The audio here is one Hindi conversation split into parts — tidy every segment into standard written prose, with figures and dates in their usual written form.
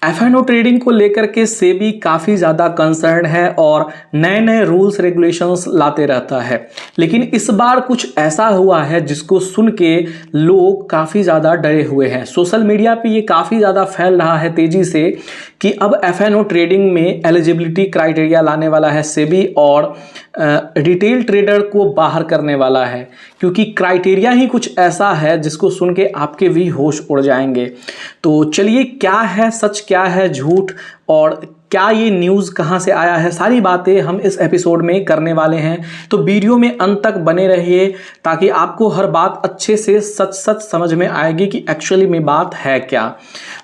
एफ&ओ ट्रेडिंग को लेकर के सेबी काफ़ी ज़्यादा कंसर्न है और नए नए रूल्स रेगुलेशंस लाते रहता है। लेकिन इस बार कुछ ऐसा हुआ है जिसको सुन के लोग काफ़ी ज़्यादा डरे हुए हैं। सोशल मीडिया पे ये काफ़ी ज़्यादा फैल रहा है तेज़ी से कि अब एफ&ओ ट्रेडिंग में एलिजिबिलिटी क्राइटेरिया लाने वाला है सेबी और रिटेल ट्रेडर को बाहर करने वाला है, क्योंकि क्राइटेरिया ही कुछ ऐसा है जिसको सुन के आपके भी होश उड़ जाएंगे। तो चलिए, क्या है सच, क्या है झूठ और क्या ये न्यूज़ कहाँ से आया है, सारी बातें हम इस एपिसोड में करने वाले हैं। तो वीडियो में अंत तक बने रहिए ताकि आपको हर बात अच्छे से सच सच समझ में आएगी कि एक्चुअली में बात है क्या।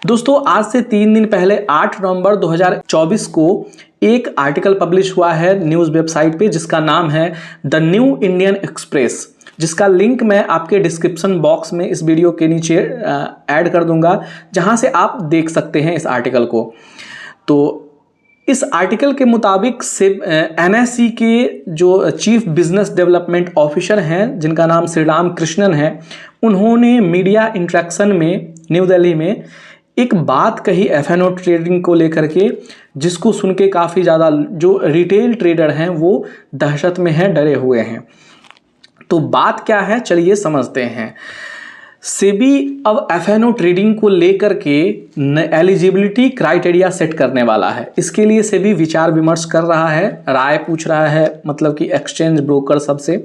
दोस्तों, आज से 3 दिन पहले 8 नवंबर 2024 को एक आर्टिकल पब्लिश हुआ है न्यूज़ वेबसाइट पे जिसका नाम है द न्यू इंडियन एक्सप्रेस, जिसका लिंक मैं आपके डिस्क्रिप्शन बॉक्स में इस वीडियो के नीचे ऐड कर दूंगा, जहां से आप देख सकते हैं इस आर्टिकल को। तो इस आर्टिकल के मुताबिक से एनएसई के जो चीफ बिजनेस डेवलपमेंट ऑफिसर हैं, जिनका नाम श्री राम कृष्णन है, उन्होंने मीडिया इंटरेक्शन में न्यू दिल्ली में एक बात कही एफ&ओ ट्रेडिंग को लेकर के, जिसको सुन के काफ़ी ज़्यादा जो रिटेल ट्रेडर हैं वो दहशत में हैं, डरे हुए हैं। तो बात क्या है, चलिए समझते हैं। सेबी अब एफ&ओ ट्रेडिंग को लेकर के एलिजिबिलिटी क्राइटेरिया सेट करने वाला है। इसके लिए सेबी विचार विमर्श कर रहा है, राय पूछ रहा है, मतलब कि एक्सचेंज ब्रोकर सबसे।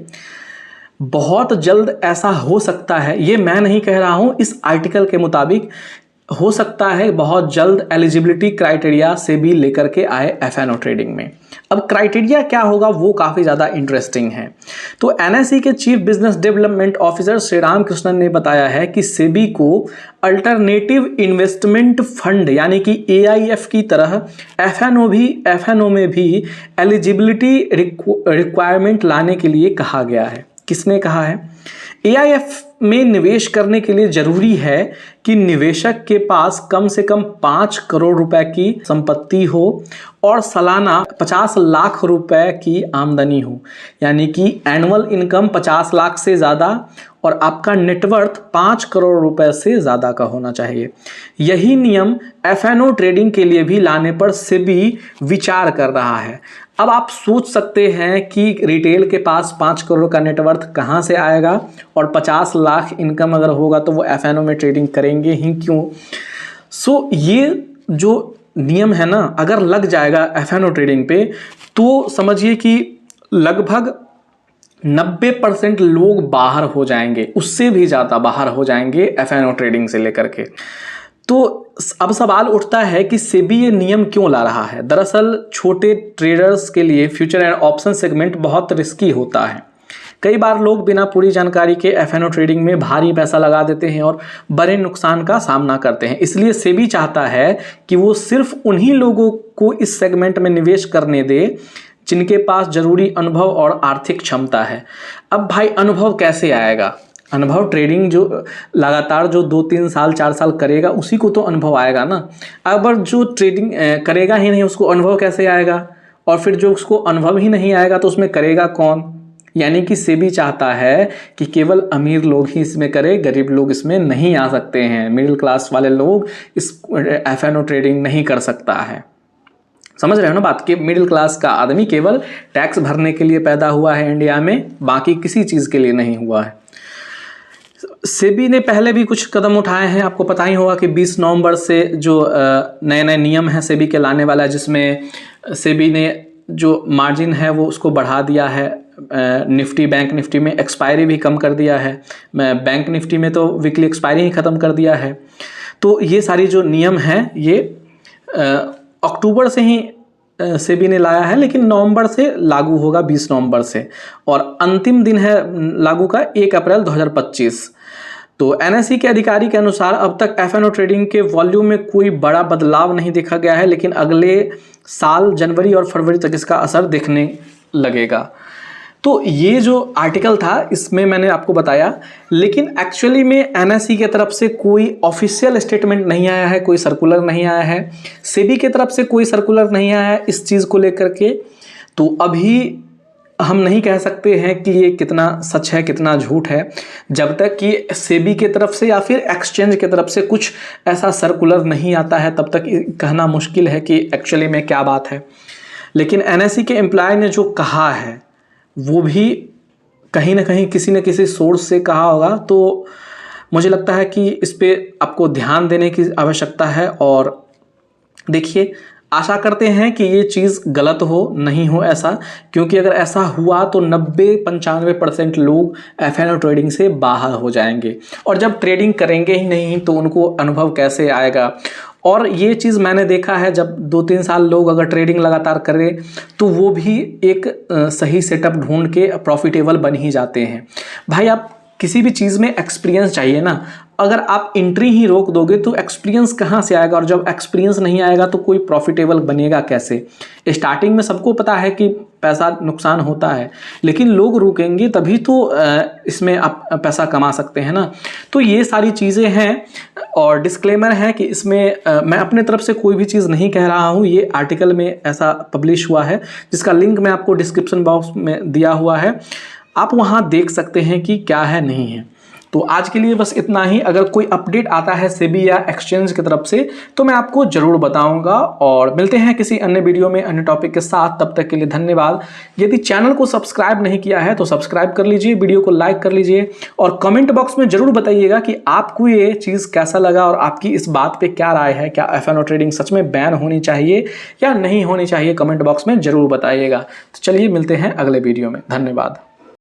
बहुत जल्द ऐसा हो सकता है, ये मैं नहीं कह रहा हूँ, इस आर्टिकल के मुताबिक हो सकता है बहुत जल्द एलिजिबिलिटी क्राइटेरिया सेबी लेकर के आए एफ&ओ ट्रेडिंग में। अब क्राइटेरिया क्या होगा वो काफ़ी ज़्यादा इंटरेस्टिंग है। तो एनएसई के chief business development officer Shri Ram Krishnan ने बताया है कि सेबी को अल्टरनेटिव इन्वेस्टमेंट फंड यानी कि एआईएफ की तरह एफ&ओ में भी एलिजिबिलिटी रिक्वायरमेंट लाने के लिए कहा गया है। किसने कहा है? एआईएफ में निवेश करने के लिए जरूरी है कि निवेशक के पास कम से कम 5 करोड़ रुपए की संपत्ति हो और सालाना 50 लाख रुपए की आमदनी हो, यानी कि एनुअल इनकम 50 लाख से ज़्यादा और आपका नेटवर्थ 5 करोड़ रुपए से ज़्यादा का होना चाहिए। यही नियम एफ&ओ ट्रेडिंग के लिए भी लाने पर सेबी विचार कर रहा है। अब आप सोच सकते हैं कि रिटेल के पास 5 करोड़ का नेटवर्थ कहाँ से आएगा और 50 लाख इनकम अगर होगा तो वो एफ&ओ में ट्रेडिंग करेंगे ही क्यों। सो ये जो नियम है ना, अगर लग जाएगा एफ&ओ ट्रेडिंग पे तो समझिए कि लगभग 90% लोग बाहर हो जाएंगे, उससे भी ज़्यादा बाहर हो जाएंगे एफ&ओ ट्रेडिंग से लेकर के। तो अब सवाल उठता है कि सेबी ये नियम क्यों ला रहा है। दरअसल छोटे ट्रेडर्स के लिए फ्यूचर एंड ऑप्शन सेगमेंट बहुत रिस्की होता है। कई बार लोग बिना पूरी जानकारी के एफ&ओ ट्रेडिंग में भारी पैसा लगा देते हैं और बड़े नुकसान का सामना करते हैं। इसलिए सेबी चाहता है कि वो सिर्फ उन्हीं लोगों को इस सेगमेंट में निवेश करने दे जिनके पास जरूरी अनुभव और आर्थिक क्षमता है। अब भाई, अनुभव कैसे आएगा? अनुभव ट्रेडिंग जो लगातार जो 2-3 साल 4 साल करेगा उसी को तो अनुभव आएगा ना। अगर जो ट्रेडिंग करेगा ही नहीं उसको अनुभव कैसे आएगा? और फिर जो उसको अनुभव ही नहीं आएगा तो उसमें करेगा कौन? यानी कि सेबी चाहता है कि केवल अमीर लोग ही इसमें करें, गरीब लोग इसमें नहीं आ सकते हैं, मिडिल क्लास वाले लोग इस एफ&ओ ट्रेडिंग नहीं कर सकता है। समझ रहे हो ना बात कि मिडिल क्लास का आदमी केवल टैक्स भरने के लिए पैदा हुआ है इंडिया में, बाकी किसी चीज़ के लिए नहीं हुआ है। सेबी ने पहले भी कुछ कदम उठाए हैं, आपको पता ही होगा कि 20 नवंबर से जो नए नए नियम हैं सेबी के लाने वाला है, जिसमें सेबी ने जो मार्जिन है वो उसको बढ़ा दिया है। निफ्टी, बैंक निफ्टी में एक्सपायरी भी कम कर दिया है। बैंक निफ्टी में तो वीकली एक्सपायरी ही ख़त्म कर दिया है। तो ये सारी जो नियम हैं ये अक्टूबर से ही सेबी ने लाया है, लेकिन नवंबर से लागू होगा, 20 नवंबर से, और अंतिम दिन है लागू का 1 अप्रैल 2025। तो एनएसई के अधिकारी के अनुसार अब तक एफ&ओ ट्रेडिंग के वॉल्यूम में कोई बड़ा बदलाव नहीं देखा गया है, लेकिन अगले साल जनवरी और फरवरी तक इसका असर दिखने लगेगा। तो ये जो आर्टिकल था इसमें मैंने आपको बताया, लेकिन एक्चुअली में एनएसई की तरफ से कोई ऑफिशियल स्टेटमेंट नहीं आया है, कोई सर्कुलर नहीं आया है, सेबी की तरफ से कोई सर्कुलर नहीं आया है इस चीज़ को लेकर के। तो अभी हम नहीं कह सकते हैं कि ये कितना सच है कितना झूठ है, जब तक कि सेबी की तरफ से या फिर एक्सचेंज की तरफ से कुछ ऐसा सर्कुलर नहीं आता है तब तक कहना मुश्किल है कि एक्चुअली में क्या बात है। लेकिन एनएसई के एम्प्लॉय ने जो कहा है वो भी कहीं ना कहीं किसी न किसी सोर्स से कहा होगा, तो मुझे लगता है कि इस पे आपको ध्यान देने की आवश्यकता है। और देखिए, आशा करते हैं कि ये चीज़ गलत हो, नहीं हो ऐसा, क्योंकि अगर ऐसा हुआ तो 90-95% लोग एफ.एन.ओ ट्रेडिंग से बाहर हो जाएंगे, और जब ट्रेडिंग करेंगे ही नहीं तो उनको अनुभव कैसे आएगा। और ये चीज़ मैंने देखा है, जब 2-3 साल लोग अगर ट्रेडिंग लगातार करें तो वो भी एक सही सेटअप ढूंढ के प्रॉफिटेबल बन ही जाते हैं। भाई, आप किसी भी चीज़ में एक्सपीरियंस चाहिए ना, अगर आप एंट्री ही रोक दोगे तो एक्सपीरियंस कहाँ से आएगा, और जब एक्सपीरियंस नहीं आएगा तो कोई प्रॉफिटेबल बनेगा कैसे। स्टार्टिंग में सबको पता है कि पैसा नुकसान होता है, लेकिन लोग रुकेंगे तभी तो इसमें आप पैसा कमा सकते हैं ना। तो ये सारी चीज़ें हैं, और डिस्क्लेमर है कि इसमें मैं अपने तरफ से कोई भी चीज़ नहीं कह रहा हूँ, ये आर्टिकल में ऐसा पब्लिश हुआ है जिसका लिंक मैं आपको डिस्क्रिप्शन बॉक्स में दिया हुआ है, आप वहाँ देख सकते हैं कि क्या है नहीं है। तो आज के लिए बस इतना ही। अगर कोई अपडेट आता है सेबी या एक्सचेंज की तरफ से तो मैं आपको ज़रूर बताऊंगा, और मिलते हैं किसी अन्य वीडियो में अन्य टॉपिक के साथ। तब तक के लिए धन्यवाद। यदि चैनल को सब्सक्राइब नहीं किया है तो सब्सक्राइब कर लीजिए, वीडियो को लाइक कर लीजिए, और कमेंट बॉक्स में ज़रूर बताइएगा कि आपको ये चीज़ कैसा लगा और आपकी इस बात पर क्या राय है। क्या एफ.एन.ओ ट्रेडिंग सच में बैन होनी चाहिए या नहीं होनी चाहिए, कमेंट बॉक्स में ज़रूर बताइएगा। तो चलिए मिलते हैं अगले वीडियो में। धन्यवाद।